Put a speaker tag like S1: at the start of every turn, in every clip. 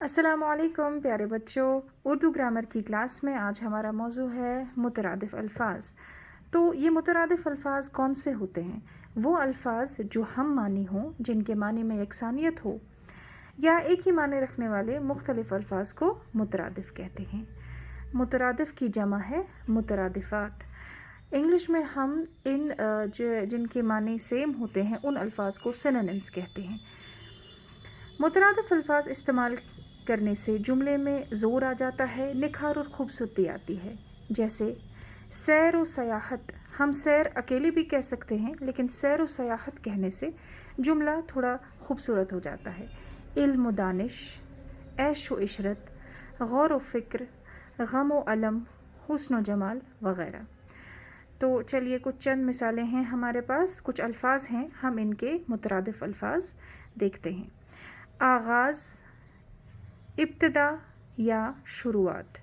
S1: अस्सलाम वालेकुम प्यारे बच्चों। उर्दू ग्रामर की क्लास में आज हमारा मौजू है मुतरादिफ़ अल्फ़ाज़। तो ये मुतरादिफ़ अल्फ़ाज़ कौन से होते हैं? वो अल्फ़ाज़ जो हम मानी हों, जिनके मानी में यकसानियत हो, या एक ही माने रखने वाले मुख्तलिफ़ अल्फ़ाज़ को मुतरादिफ़ कहते हैं। मुतरादिफ़ की जमा है मुतरादिफ़ात। इंग्लिश में हम जिनके माने सेम होते हैं उन अल्फ़ाज़ को सिनोनिम्स कहते हैं। मुतरादिफ़ अल्फ़ाज़ इस्तेमाल करने से जुमले में ज़ोर आ जाता है, निखार और ख़ूबसूरती आती है। जैसे सैर व सयाहत। हम सैर अकेले भी कह सकते हैं, लेकिन सैर व सयाहत कहने से जुमला थोड़ा ख़ूबसूरत हो जाता है। इल्म व दानिश, ऐश व इशरत, गौर व फ़िक्र, गम व अलम, हुस्न व जमाल वग़ैरह। तो चलिए कुछ चंद मिसालें हैं हमारे पास, कुछ अल्फ़ाज़ हैं, हम इनके मुतरादिफ़ अल्फ़ाज़ देखते हैं। आगाज़, इब्तिदा या शुरुआत।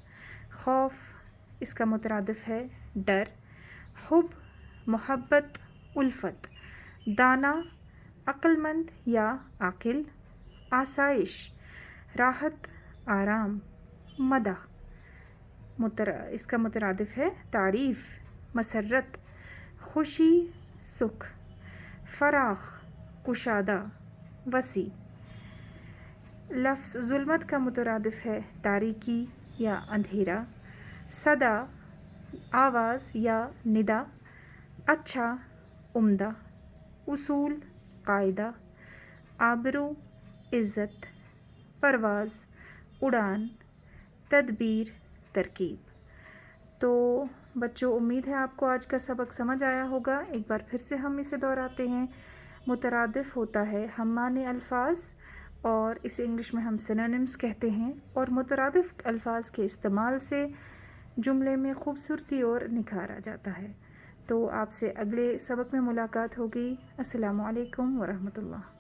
S1: खौफ, इसका मुतरादिफ़ है डर। हुब, मोहब्बत, उल्फत। दाना, अक्लमंद या आकिल। आसाइश, राहत, आराम। मदह, इसका मुतरादिफ़ है तारीफ़। मसरत, खुशी, सुख। फराख, कुशादा, वसी। लफ्ज़ ज़ुल्मत का मुतरादिफ़ है तारीकी या अंधेरा। सदा, आवाज़ या निदा। अच्छा, उम्दा। उसूल, कायदा। आबरू, इज़्ज़त। परवाज़, उड़ान। तदबीर, तरकीब। तो बच्चों, उम्मीद है आपको आज का सबक समझ आया होगा। एक बार फिर से हम इसे दोहराते हैं। मुतरादिफ़ होता है हम माने अल्फ़ाज़, और इसे इंग्लिश में हम सिनोनिम्स कहते हैं, और मुतरादिफ़ अल्फ़ाज़ के इस्तेमाल से जुमले में ख़ूबसूरती और निखार आ जाता है। तो आपसे अगले सबक में मुलाकात होगी। अस्सलामु अलैकुम व रहमतुल्लाह।